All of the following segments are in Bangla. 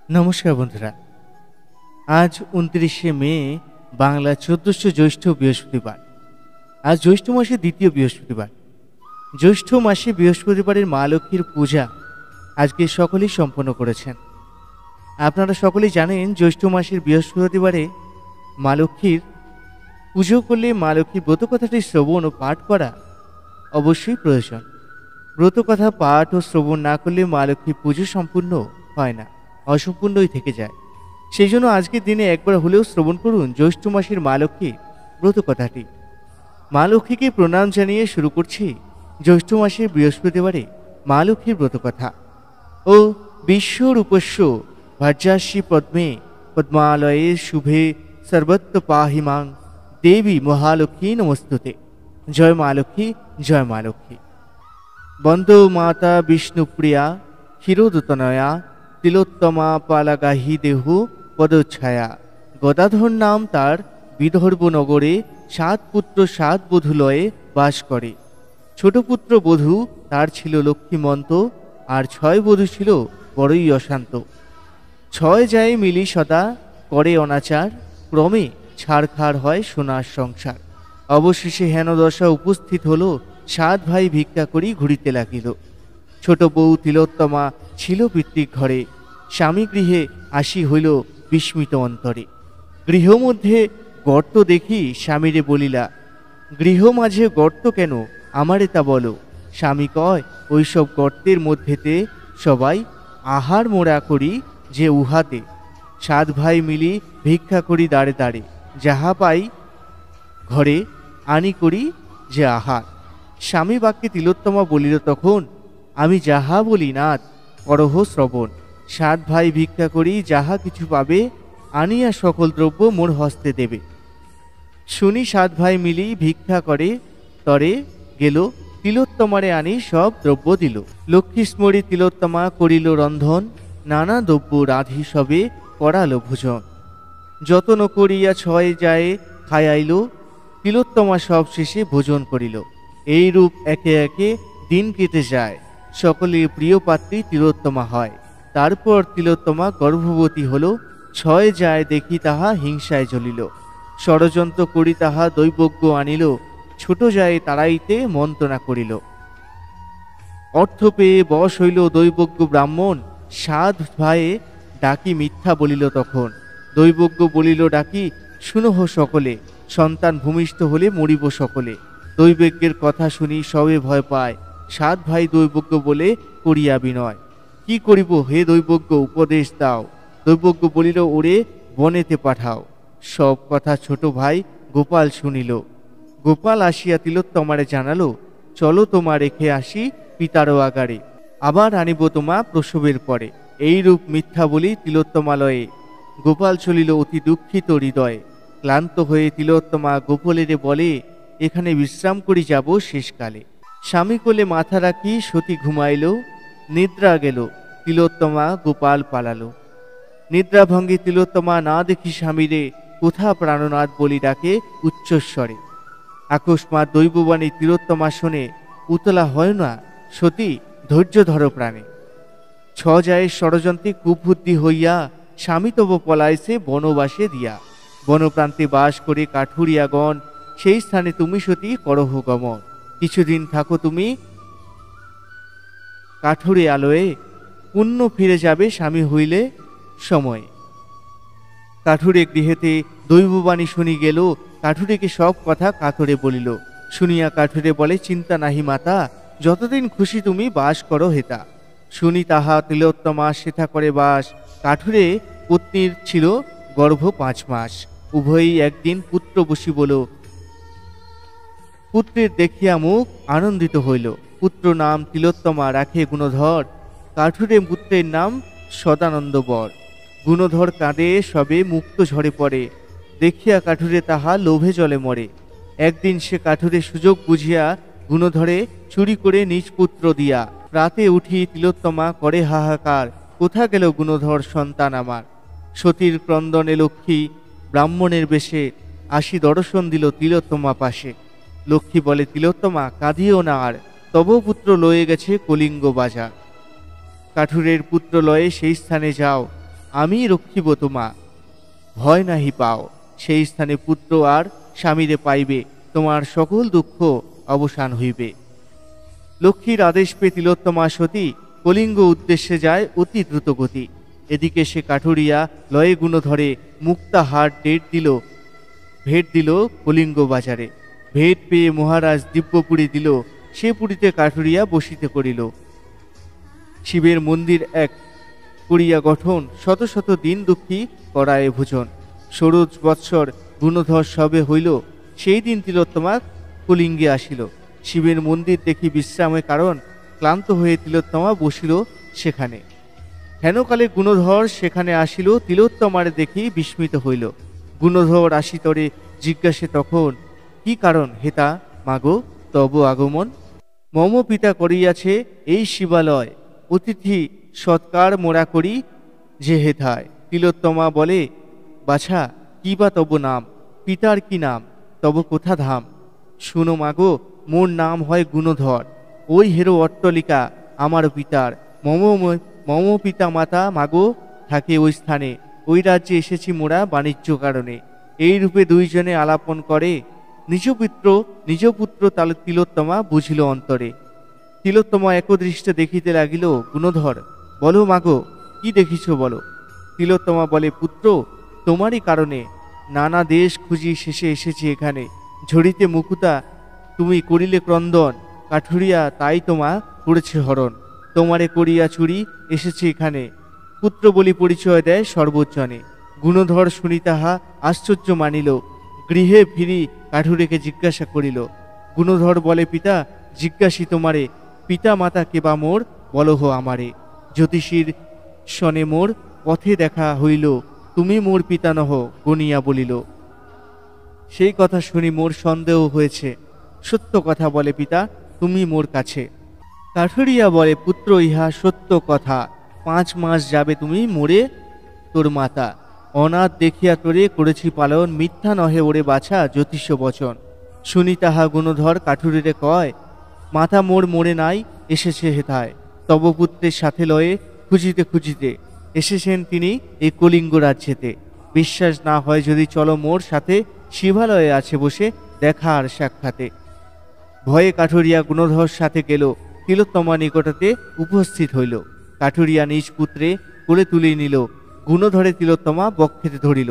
নমস্কার বন্ধুরা। আজ ২৯শে মে, বাংলা ১৪০০ জ্যৈষ্ঠ বৃহস্পতিবার। আজ জ্যৈষ্ঠ মাসের দ্বিতীয় বৃহস্পতিবার। জ্যৈষ্ঠ মাসে বৃহস্পতিবারের মা লক্ষ্মীর পূজা আজকে সকলেই সম্পন্ন করেছেন। আপনারা সকলেই জানেন, জ্যৈষ্ঠ মাসের বৃহস্পতিবারে মা লক্ষ্মীর পুজো করলে মা লক্ষ্মীর ব্রতকথাটি শ্রবণ ও পাঠ করা অবশ্যই প্রয়োজন। ব্রতকথা পাঠ ও শ্রবণ না করলে মা লক্ষ্মীর পুজো সম্পূর্ণ হয় না, অসম্পূর্ণই থেকে যায়। সেই জন্য আজকের দিনে একবার হলেও শ্রবণ করুন জ্যৈষ্ঠ মাসের মা লক্ষ্মীর ব্রতকথাটি। মা লক্ষ্মীকে প্রণাম জানিয়ে শুরু করছি জ্যৈষ্ঠ মাসের বৃহস্পতিবারে মা লক্ষ্মীর ব্রতকথা। ও বিশ্বরূপস্য ভার্যাসী পদ্মে পদ্মালয়ে শুভে সর্বত্র পাহি মাং দেবী মহালক্ষ্মী নমস্তুতে। জয় মা লক্ষ্মী, জয় মা লক্ষ্মী। বন্দো মাতা বিষ্ণুপ্রিয়া ক্ষীরোদতনয়া তিলোত্তমা পালাগাহি দেহ পদচ্ছায়া। গদাধর নাম তার, বিদর্ভ নগরে ৭ পুত্র ৭ বধূলয়ে বাস করে। ছোট পুত্র বধূ তার ছিল লক্ষ্মীমন্ত, আর ৬ বধূ ছিল বড়ই অশান্ত। ৬ যায় মিলি সদা করে অনাচার, ক্রমে ছাড়খাড় হয় সোনার সংসার। অবশেষে হেনদশা উপস্থিত হলো, ৭ ভাই ভিক্ষা করি ঘুরিতে লাগিল। ছোট বউ তিলোত্তমা ছিল পিতৃক ঘরে, স্বামী গৃহে আসি হইল বিস্মিত অন্তরে। গৃহ মধ্যে গর্ত দেখি স্বামীরে বলিলা, গৃহ মাঝে গর্ত কেন আমারে তা বলো। স্বামী কয়, ওইসব গর্তের মধ্যেতে সবাই আহার মোড়া করি যে উহাতে। ৭ ভাই মিলি ভিক্ষা করি দাঁড়ে দাঁড়ে, যাহা পাই ঘরে আনি করি যে আহার। স্বামী বাক্যে তিলোত্তমা বলিল তখন, আমি যাহা বলি নাথ করহ শ্রবণ। ৭ ভাই ভিক্ষা করি, যাহা কিছু পাবে আনিয়া সকল দ্রব্য মোর হস্তে দেবে। শুনি ৭ ভাই মিলি ভিক্ষা করে তরে গেল, তিলোত্তমারে আনি সব দ্রব্য দিল। লক্ষ্মী স্মরি তিলোত্তমা করিল রন্ধন, নানা দ্রব্য রাধি সবে করালো ভোজন। যতন করিয়া ৬ যায় খায়াইল, তিলোত্তমা সব শেষে ভোজন করিল। এই রূপ একে একে দিন কেটে যায়, সকলের প্রিয় পাত্রী তিলোত্তমা হয়। তারপর তিলোত্তমা গর্ভবতী হল, ৬ যায় দেখি তাহা হিংসায় জ্বলিল। ষড়যন্ত্র করি তাহা দৈবজ্ঞ আনিল, ছোট যায় তাড়াইতে মন্ত্রণা করিল। অর্থ পেয়ে বশ হইল দৈবজ্ঞ ব্রাহ্মণ, ৭ ভাইয়ে ডাকি মিথ্যা বলিল তখন। দৈবজ্ঞ বলিল ডাকি, শুনহ সকলে, সন্তান ভূমিষ্ঠ হলে মরিব সকলে। দৈবজ্ঞের কথা শুনি সবে ভয় পায়, ৭ ভাই দৈবজ্ঞ বলে করিয়া বিনয়। কি করিব হে দৈবজ্ঞ, উপদেশ দাও। দৈবজ্ঞ বলিল, ওরে বনেতে পাঠাও। সব কথা ছোট ভাই গোপাল শুনিল। গোপাল আসিয়া তিলোত্তমারে জানালো, চলো তোমা রেখে আসি পিতারও আগারে, আবার আনিব তোমা প্রসবের পরে। এইরূপ মিথ্যা বলি তিলোত্তমালয়ে, গোপাল চলিল অতি দুঃখিত হৃদয়ে। ক্লান্ত হয়ে তিলোত্তমা গোপালেরে বলে, এখানে বিশ্রাম করি যাব শেষকালে। স্বামী কোলে মাথা রাখি সতী ঘুমাইল, নিদ্রা গেল তিলোত্তমা গোপাল পালালো। নিদ্রাভঙ্গে তিলোত্তমা না দেখি স্বামীরে, কোথা প্রাণনাথ বলি ডাকে উচ্চস্বরে। আকস্মাৎ দৈববাণী তিলোত্তমা শোনে, উতলা হয় না সতী, ধৈর্য ধর প্রাণে। ৬ যায় ষড়যন্ত্রে কুবুদ্ধি হইয়া, স্বামী তব পলাইছে বনবাসে দিয়া। বনপ্রান্তে বাস করে কাঠুরিয়াগণ, সেই স্থানে তুমি সতী করহ গমন। কিছুদিন থাকো তুমি কাঠুরে আলোয়ে, পুণ্য ফিরে যাবে স্বামী হইলে সময়ে। কাঠুরে গৃহেতে দৈববাণী শুনি গেল, কাঠুরেকে সব কথা কাতরে বলিল। শুনিয়া কাঠুরে বলে, চিন্তা নাহি মাতা, যতদিন খুশি তুমি বাস করো হেতা। শুনি তাহা তিলোত্তমা সেথা করে বাস। কাঠুরে পত্নীর ছিল গর্ভ ৫ মাস। উভয়ই একদিন পুত্র বসি বল, পুত্রের দেখিয়া মুখ আনন্দিত হইল। পুত্র নাম তিলোত্তমা, রাখে গুণধর। কাঠুরে পুত্রের নাম সদানন্দ বর। গুণধর কাঁদে সবে মুক্ত ঝরে পড়ে, দেখিয়া কাঠুরে তাহা লোভে জলে মরে। একদিন সে কাঠুরে সুযোগ বুঝিয়া গুণধরে চুরি করে নিজ পুত্র দিয়া। রাতে উঠি তিলোত্তমা করে হাহাকার, কোথা গেল গুণধর সন্তান আমার। সতীর ক্রন্দনে লক্ষ্মী ব্রাহ্মণের বেশে আসি দর্শন দিল তিলোত্তমা পাশে। লক্ষ্মী বলে, তিলোত্তমা কাঁদিও না আর, তব পুত্র লয়ে গেছে কলিঙ্গ বাজার। কাঠুরের পুত্র লয়ে সেই স্থানে যাও, আমি রক্ষিব তোমা, ভয় নাহি পাও। সেই স্থানে পুত্র আর স্বামীরে পাইবে, তোমার সকল দুঃখ অবসান হইবে। লক্ষ্মীর আদেশ পেয়ে তিলোত্তমা সতী কলিঙ্গ উদ্দেশ্যে যায় অতি দ্রুত গতি। এদিকে সে কাঠুরিয়া লয়ে গুণধরে মুক্তাহার ভেট দিল কলিঙ্গ বাজারে। ভেট পেয়ে মহারাজ দিব্যপুরী দিল, সে পুরীতে কাঠুরিয়া বসিতে করিল। শিবের মন্দির এক করিয়া গঠন, শত শত দিন দুঃখী করায় ভোজন। ষোড়শ বৎসর গুণধর সবে হইল, সেই দিন তিলোত্তমা কলিঙ্গে আসিল। শিবের মন্দির দেখি বিশ্রামের কারণ, ক্লান্ত হয়ে তিলোত্তমা বসিল সেখানে। হেনকালে গুণধর সেখানে আসিল, তিলোত্তমারে দেখি বিস্মিত হইল। গুণধর আসিতরে জিজ্ঞাসে তখন, কি কারণ হেতা মাগো তব আগমন? মম পিতা করিয়াছে এই শিবালয়, অতিথি সৎকার মোরা করি যে হেথায়। তিলোত্তমা বলে, বাছা কি বা তব নাম, পিতার কি নাম, তব কোথা ধাম? শুনো মাগো, মোর নাম হয় গুণধর, ওই হেরো অট্টলিকা আমার পিতার। মম পিতা মাতা মাগো থাকে ওই স্থানে, ওই রাজ্যে এসেছি মোরা বাণিজ্য কারণে। এই রূপে দুইজনে আলাপন করে, নিজ পুত্র তিলোত্তমা বুঝিল অন্তরে। তিলোত্তমা একদৃষ্টে দেখিতে লাগিল, গুণধর বলো মাগো কি দেখিছ বলো। তিলোত্তমা বলে, পুত্র তোমারই কারণে নানা দেশ খুঁজি শেষে এসেছি এখানে। ঝড়িতে মুকুতা তুমি করিলে ক্রন্দন, কাঠুরিয়া তাই তোমা করেছে হরণ। তোমারে করিয়া চুরি এসেছে এখানে, পুত্র বলি পরিচয় দেয় সর্বজনে। গুণধর শুনি তাহা আশ্চর্য মানিল, গৃহে ফিরি কাঠুরিকে জিজ্ঞাসা করিল। গুণধর বলে, পিতা জিজ্ঞাসি তোমারে, পিতা মাতা কেবা মোর বলহ আমারে। জ্যোতিষীর শনে মোর পথে দেখা হইল, তুমি মোর পিতা নহ গনিয়া বলিল। সেই কথা শুনি মোর সন্দেহ হয়েছে, সত্য কথা বলে পিতা তুমি মোর কাছে। কাঠুরিয়া বলে, পুত্র ইহা সত্য কথা, 5 মাস যাবে তুমি মোরে তোর মাতা। অনাথ দেখিয়া তোরে করেছি পালন, মিথ্যা নহে ওরে বাছা জ্যোতিষ বচন। শুনি তাহা গুণধর কাঠুরিরে কয়, মাতা মোর মোরে নাই এসেছে হেথায়। তব পুত্রের সাথে লয়ে খুঁজিতে খুঁজিতে এসেছেন তিনি এই কলিঙ্গ রাজ্যেতে। বিশ্বাস না হয় যদি চলো মোর সাথে, শিবালয়ে আছে বসে দেখা আর সাক্ষাতে। ভয়ে কাঠুরিয়া গুণধর সাথে গেল, তিলোত্তমা নিকটতে উপস্থিত হইল। কাঠুরিয়া নিজ পুত্রে কোলে তুলে নিল, গুণধরে তিলোত্তমা বক্ষেতে ধরিল।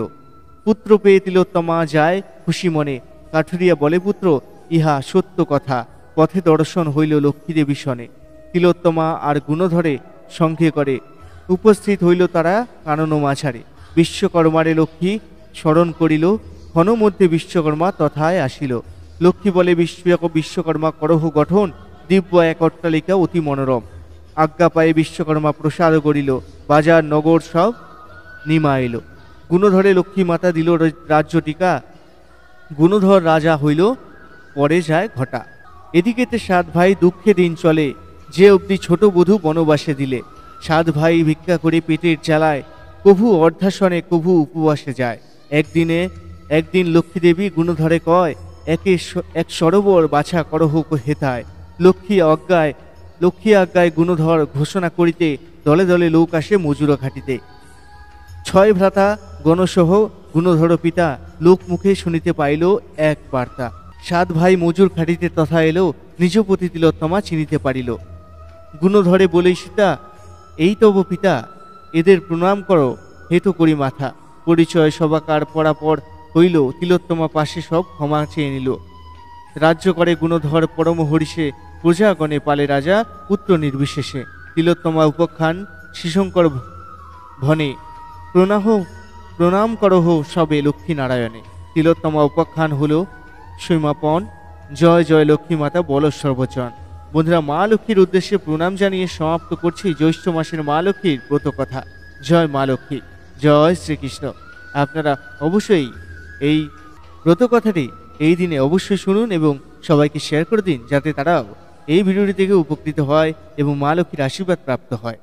পুত্র পেয়ে তিলোত্তমা যায় খুশি মনে। কাঠুরিয়া বলে, পুত্র ইহা সত্য কথা, পথে দর্শন হইল লক্ষ্মীদেবী শনে। তিলোত্তমা আর গুণধরে সঙ্গে করে উপস্থিত হইল তারা কানন মাঝারে। বিশ্বকর্মারে লক্ষ্মী স্মরণ করিল, ক্ষণ মধ্যে বিশ্বকর্মা তথায় আসিল। লক্ষ্মী বলে, বিশ্বকর্মা করহ গঠন, দিব্য এক অট্টালিকা অতি মনোরম। আজ্ঞা পায়ে বিশ্বকর্মা প্রসাদ করিল, বাজার নগর সব নিমা এল। গুণধরে লক্ষ্মী মাতা দিল রাজ্য টিকা, গুণধর রাজা হইল পরে যায় ঘটা। এদিকেতে 7 ভাই দুঃখে দিন চলে, যে অবধি ছোট বধূ বনবাসে দিলে। 7 ভাই ভিক্ষা করে পেটের জ্বালায়, কভু অর্ধাসনে কভু উপবাসে যায়। একদিন লক্ষ্মীদেবী গুণধরে কয়, এক সরোবর বাছা করহ হেথায়। লক্ষ্মী আজ্ঞায় গুণধর ঘোষণা করিতে, দলে দলে লোক আসে মজুর ঘাটিতে। 6 ভ্রাতা গণসহ গুণধর পিতা, লোক মুখে শুনিতে পাইল এক বার্তা। 7 ভাই মজুর খাটিতে তথা এলো, নিজ পতি তিলোত্তমা চিনিতে পারিল। গুণধরে বলে, সীতা এই তব পিতা, এদের প্রণাম করো হেতু করি মাথা। পরিচয় সবাকার পরাপর হইল, তিলোত্তমা পাশে সব ক্ষমা চেয়ে নিল। রাজ্য করে গুণধর পরম হরিষে, প্রজাগণে পালে রাজা পুত্র নির্বিশেষে। তিলোত্তমা উপখ্যান শিশঙ্কর ভনে, প্রণাম করহ সবে লক্ষ্মী নারায়ণে। তিলোত্তমা উপাখ্যান হল সীমাপন। জয় জয় লক্ষ্মী মাতা বল সর্বজন। বন্ধুরা, মা লক্ষ্মীর উদ্দেশ্যে প্রণাম জানিয়ে সমাপ্ত করছি জ্যৈষ্ঠ মাসের মা লক্ষ্মীর ব্রত কথা। জয় মা লক্ষ্মী, জয় শ্রীকৃষ্ণ। আপনারা অবশ্যই এই ব্রত কথাটি এই দিনে অবশ্যই শুনুন এবং সবাইকে শেয়ার করে দিন, যাতে তারাও এই ভিডিওটি থেকে উপকৃত হয় এবং মা লক্ষ্মীর আশীর্বাদ প্রাপ্ত হয়।